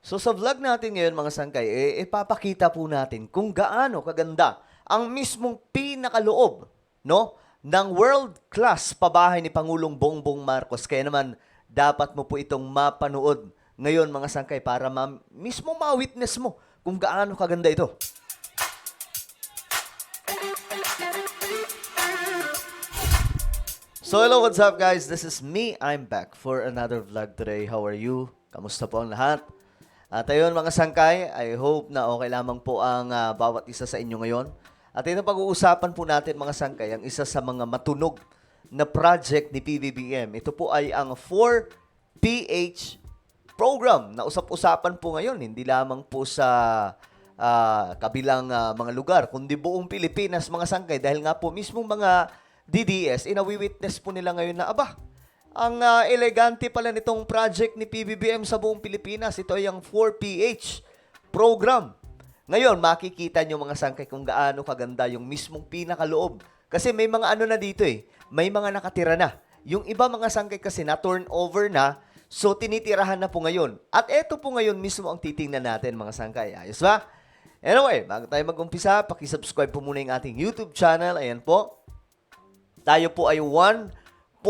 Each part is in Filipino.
So sa vlog natin ngayon mga sangkay, ipapakita po natin kung gaano kaganda ang mismong pinakaloob, no, ng world-class pabahay ni Pangulong Bongbong Marcos. Kaya naman, dapat mo po itong mapanood ngayon mga sangkay para mismo ma-witness mo kung gaano kaganda ito. So hello, what's up guys? This is me. I'm back for another vlog today. How are you? Kamusta po ang lahat? At ayun mga sangkay, I hope na okay lamang po ang bawat isa sa inyo ngayon. At ito pag-uusapan po natin mga sangkay, ang isa sa mga matunog na project ni PBBM. Ito po ay ang 4PH program na usap-usapan po ngayon. Hindi lamang po sa kabilang mga lugar, kundi buong Pilipinas mga sangkay. Dahil nga po mismong mga DDS, inawi-witness po nila ngayon na, ang elegante pala nitong project ni PBBM sa buong Pilipinas. Ito ay ang 4PH program. Ngayon, makikita nyo mga sangkay kung gaano kaganda yung mismong pinakaloob. Kasi may mga ano na dito may mga nakatira na. Yung iba mga sangkay kasi na-turnover na, so tinitirahan na po ngayon. At eto po ngayon mismo ang titingnan natin mga sangkay. Ayos ba? Anyway, bago tayo mag-umpisa, pakisubscribe po muna yung ating YouTube channel. Ayan po. Tayo po ay 1.47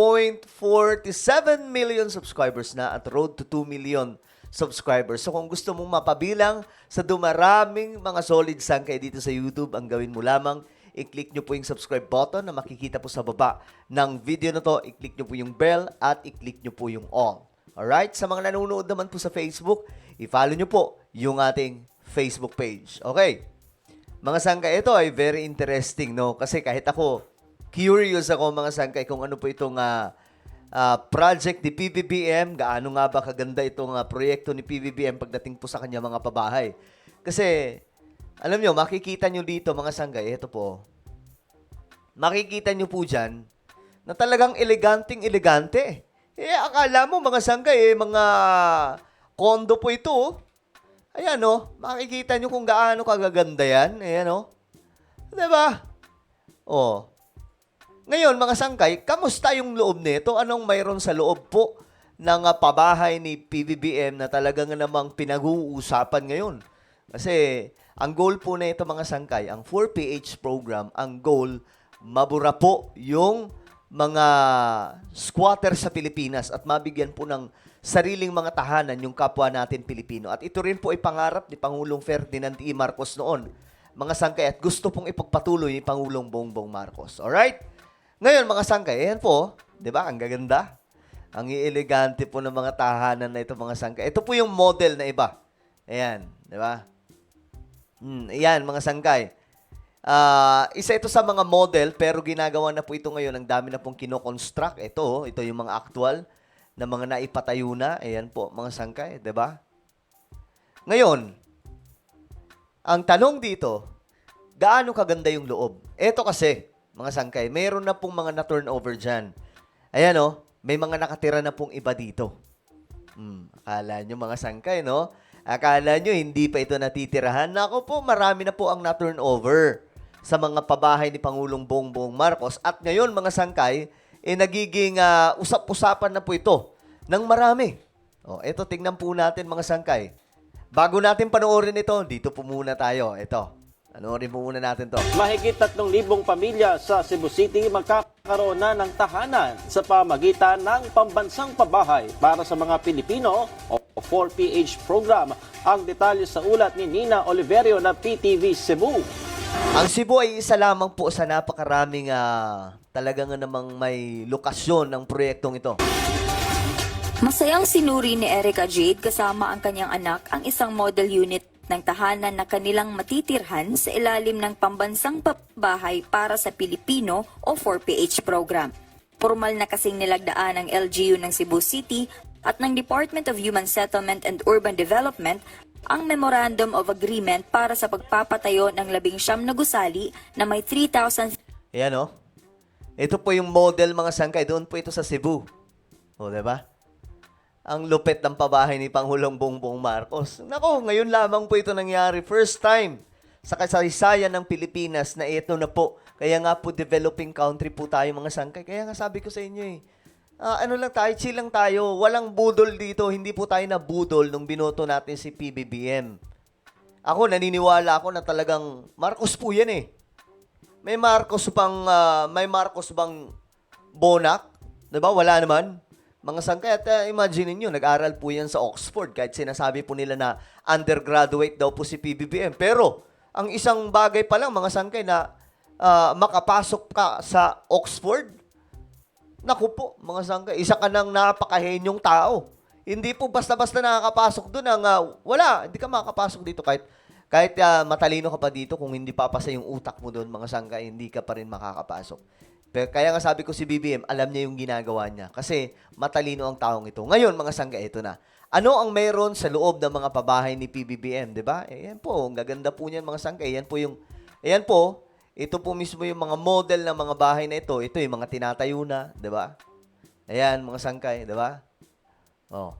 million subscribers na at road to 2 million subscribers. So kung gusto mong mapabilang sa dumaraming mga solid sangkay dito sa YouTube, ang gawin mo lamang, i-click nyo po yung subscribe button na makikita po sa baba ng video na to. I-click nyo po yung bell at i-click nyo po yung all. Alright? Sa mga nanonood naman po sa Facebook, i-follow nyo po yung ating Facebook page. Okay? Mga sangkay, ito ay very interesting, no? Kasi kahit ako, curious ako mga sangkay kung ano po itong project ni PBBM, gaano nga ba kaganda itong proyekto ni PBBM pagdating po sa kanya mga pabahay. Kasi, alam nyo, makikita nyo dito mga sangkay, ito po, makikita nyo po dyan na talagang elegante. Akala mo mga sangkay, mga kondo po ito. Ayan, makikita nyo kung gaano kagaganda yan. Ayan, diba? Ngayon, mga sangkay, kamusta yung loob nito? Anong mayroon sa loob po ng pabahay ni PBBM na talagang namang pinag-uusapan ngayon? Kasi, ang goal po na ito, mga sangkay, ang 4PH program, ang goal, mabura po yung mga squatter sa Pilipinas at mabigyan po ng sariling mga tahanan yung kapwa natin Pilipino. At ito rin po ay pangarap ni Pangulong Ferdinand E. Marcos noon, mga sangkay, at gusto pong ipagpatuloy ni Pangulong Bongbong Marcos. Alright? Ngayon, mga sangkay, ayan po, di ba? Ang gaganda. Ang elegante po ng mga tahanan na ito, mga sangkay. Ito po yung model na iba. Ayan, di ba? Ayan, mga sangkay. Isa ito sa mga model, pero ginagawa na po ito ngayon. Ang dami na pong kinoconstruct. Ito yung mga actual na mga naipatayo na. Ayan po, mga sangkay, di ba? Ngayon, ang tanong dito, gaano kaganda yung loob? Ito kasi, mga sangkay, mayroon na pong mga na-turnover dyan. Ayan, may mga nakatira na pong iba dito. Akala nyo mga sangkay, no? Akala nyo hindi pa ito natitirahan. Nako po, marami na po ang na-turnover sa mga pabahay ni Pangulong Bongbong Marcos. At ngayon, mga sangkay, nagiging usap-usapan na po ito ng marami. Ito, tingnan po natin mga sangkay. Bago natin panoorin ito, dito po muna tayo. Ito. Panoorin po muna natin to. Mahigit 3,000 pamilya sa Cebu City magkakaroon na ng tahanan sa pamagitan ng pambansang pabahay para sa mga Pilipino o 4PH program. Ang detalye sa ulat ni Nina Oliverio ng PTV Cebu. Ang Cebu ay isa lamang po sa napakaraming talagang namang may lokasyon ng proyektong ito. Masayang sinuri ni Erica Jade kasama ang kanyang anak ang isang model unit ng tahanan na kanilang matitirhan sa ilalim ng pambansang pabahay para sa Pilipino o 4PH program. Formal na kasing nilagdaan ng LGU ng Cebu City at ng Department of Human Settlement and Urban Development ang Memorandum of Agreement para sa pagpapatayo ng 19 na gusali na may 3,000... Ayan, Ito po yung model mga sangkay. Doon po ito sa Cebu. Diba? Ang lupit ng pabahay ni Pangulong Bongbong Marcos. Nako, ngayon lamang po ito nangyari. First time sa kasaysayan ng Pilipinas na ito na po. Kaya nga po, developing country po tayo mga sangkay. Kaya nga sabi ko sa inyo ano lang tayo, chill lang tayo. Walang budol dito. Hindi po tayo na budol nung binoto natin si PBBM. Ako, naniniwala ako na talagang Marcos po yan eh. May Marcos bang Bonak? Diba? Wala naman. Mga sangkay, at imagine niyo nag-aral po yan sa Oxford kahit sinasabi po nila na undergraduate daw po si PBBM. Pero, ang isang bagay pa lang, mga sangkay, na makapasok ka sa Oxford, naku po, mga sangkay, isa ka ng napakahenyong tao. Hindi po basta-basta nakakapasok doon ang wala, hindi ka makakapasok dito kahit matalino ka pa dito, kung hindi papasa yung utak mo doon, mga sangkay, hindi ka pa rin makakapasok. Pero kaya nga sabi ko si BBM, alam niya yung ginagawa niya kasi matalino ang taong ito. Ngayon, mga sangkay, ito na. Ano ang meron sa loob ng mga pabahay ni PBBM, 'di ba? Yan po, ang gaganda po niyan, mga sangkay. Yan po, ito po mismo yung mga model ng mga bahay na ito. Ito yung mga tinatayo na, 'di ba? Ayan, mga sangkay, 'di ba? Oh.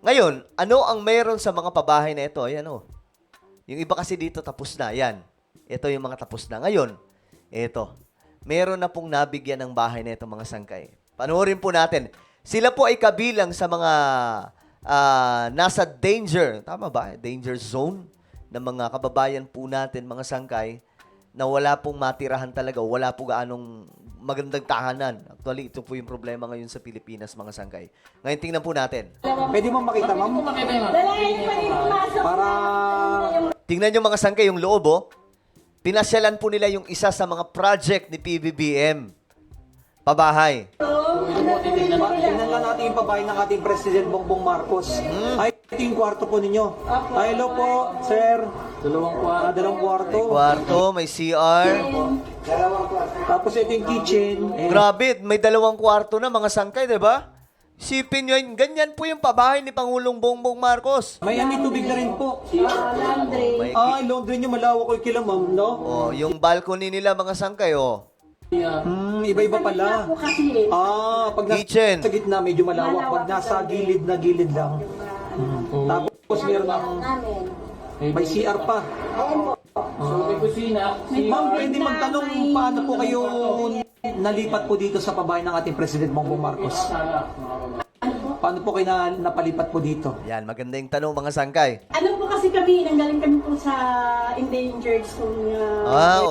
Ngayon, ano ang meron sa mga pabahay na ito? Ayan oh. Yung iba kasi dito tapos na. Ayan. Ito yung mga tapos na. Ngayon, ito. Meron na pong nabigyan ng bahay na ito, mga sangkay. Panoorin po natin. Sila po ay kabilang sa mga nasa danger, tama ba? Danger zone ng mga kababayan po natin, mga sangkay, na wala pong matirahan talaga, wala po gaanong magandang tahanan. Actually, ito po yung problema ngayon sa Pilipinas, mga sangkay. Ngayon, tingnan po natin. Pwede mo makita, ma'am? Para... Tingnan nyo, mga sangkay, yung loob, oh. Pinasyalan po nila yung isa sa mga project ni PBBM. Pabahay. Tingnan lang natin yung pabahay ng ating President Bongbong Marcos. Ay, ito yung kwarto po ninyo. Ay, hello po, sir. Dalawang kwarto. May kwarto, may CR. Tapos ito yung kitchen. Grabe, may 2 kwarto na, mga sangkay, di ba? Sipin nyo, ganyan po yung pabahay ni Pangulong Bongbong Marcos. May tubig na rin po. May Ay, laundry nyo malawak ko yung kila, ma'am, no? Oh, yung balcony nila, mga sangkay, oh. Iba-iba pala. Pag nasa Kitchen. sa gitna, medyo malawak. Pag nasa gilid na gilid lang. Tapos meron ng... May CR pa. Ma'am, pwede magtanong paano po kayo nalipat po dito sa pabahay ng ating President Bongbong Marcos? Paano po kayo napalipat po dito? Yan, maganda yung tanong, mga sangkay. Ano po kasi kami, nanggaling kami po sa endangered zone.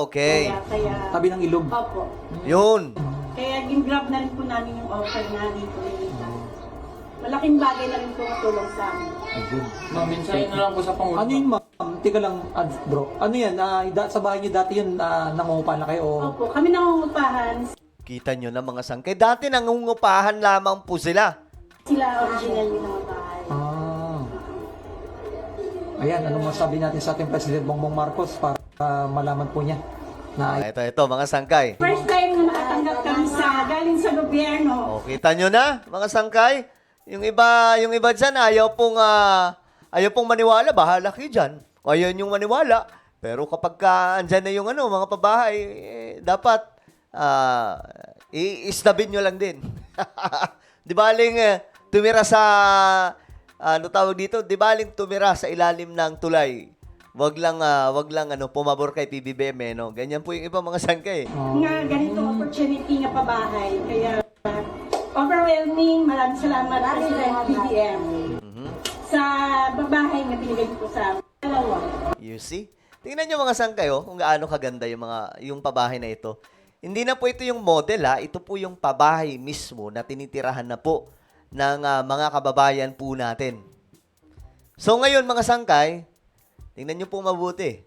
Okay. Kaya, Tabi ng ilog. opo. Yun. Kaya gin-grab na rin po namin yung offer na dito. Malaking bagay na rin po matulong sa amin. Minsan na lang po sa Pangulo. Ano yun, ma'am? Tika lang, bro. Ano yan? Sa bahay niyo dati yun, nangungupa na kayo? O... Opo, kami nangungupahan. Kita nyo na, mga sangkay. Dati nangungupahan lamang po sila. Sila original yung mga bahay. Ayan, anong masabi natin sa ating President Bongbong Marcos para malaman po niya na Ito, mga sangkay. First time na nakatanggap kami galing sa gobyerno. O, kita nyo na, mga sangkay. Yung iba dyan, ayaw pong maniwala. Bahala kayo dyan. Ayaw yung maniwala. Pero kapag andyan na yung mga pabahay, dapat i-istabin nyo lang din. Di baling tumira sa, di baling tumira sa ilalim ng tulay. Wag lang pumabor kay PBBM, no? Ganyan po yung iba, mga sangkay. Nga ganitong opportunity nga pabahay. Kaya overwhelming. Maraming salamat President PBM sa babahay na binigay ko sa dalawa. You see? Tingnan nyo, mga sangkay, kung gaano kaganda yung pabahay na ito. Hindi na po ito yung model, ha? Ito po yung pabahay mismo na tinitirahan na po ng mga kababayan po natin. So ngayon, mga sangkay, tingnan nyo po mabuti.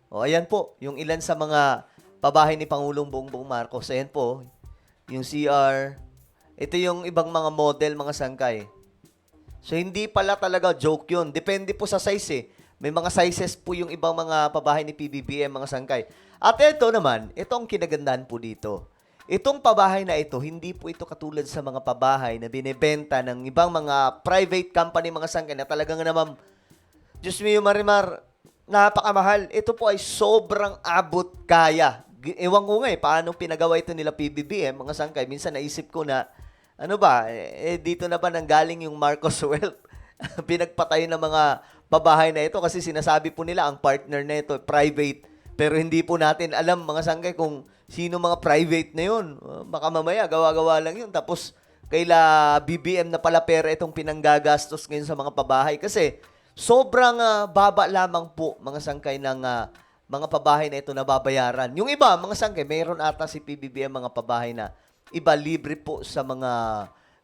Ayan po, yung ilan sa mga pabahay ni Pangulong Bongbong Marcos. Ayan po, yung CR. Ito yung ibang mga model, mga sangkay. So hindi pala talaga joke yun. Depende po sa size eh. May mga sizes po yung ibang mga pabahay ni PBBM, mga sangkay. At ito naman, ito ang kinagandahan po dito. Itong pabahay na ito, hindi po ito katulad sa mga pabahay na binebenta ng ibang mga private company, mga sangkay, na talagang naman, Diyos mio marimar, napakamahal. Ito po ay sobrang abot kaya. Ewan ko nga paano pinagawa ito nila PBBM, mga sangkay. Minsan naisip ko na, dito na ba nanggaling yung Marcos Wealth? Pinagpatay ng mga pabahay na ito kasi sinasabi po nila ang partner na ito private. Pero hindi po natin alam, mga sangkay, kung sino mga private na yun. Baka mamaya gawa-gawa lang yun. Tapos kaila BBM na pala pera itong pinanggagastos ngayon sa mga pabahay kasi sobrang baba lamang po mga sangkay ng mga pabahay na ito na babayaran. Yung iba, mga sangkay, mayroon ata si PBBM mga pabahay na iba libre po sa mga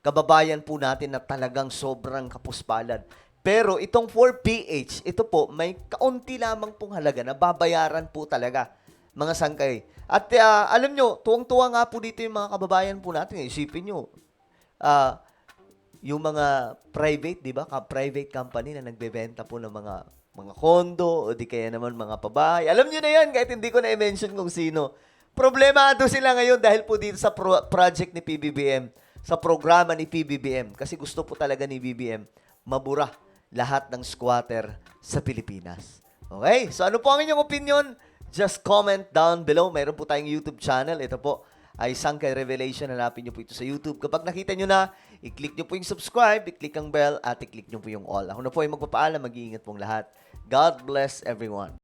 kababayan po natin na talagang sobrang kapuspalad. Pero itong 4PH, ito po, may kaunti lamang pong halaga na babayaran po talaga, mga sangkay. At alam nyo, tuwang-tuwa nga po dito yung mga kababayan po natin. Isipin nyo, yung mga private, di ba? Private company na nagbebenta po ng mga kondo o di kaya naman mga pabahay. Alam nyo na yan, kahit hindi ko na i-mention kung sino. Problemado sila ngayon dahil po dito sa project ni PBBM, sa programa ni PBBM. Kasi gusto po talaga ni BBM mabura lahat ng squatter sa Pilipinas. Okay? So ano po ang inyong opinion? Just comment down below. Mayroon po tayong YouTube channel. Ito po ay Sangkay Revelation. Hanapin nyo po ito sa YouTube. Kapag nakita nyo na, i-click nyo po yung subscribe, i-click ang bell, at i-click nyo po yung all. Ako na po ay magpapaalam. Mag-iingat pong lahat. God bless everyone.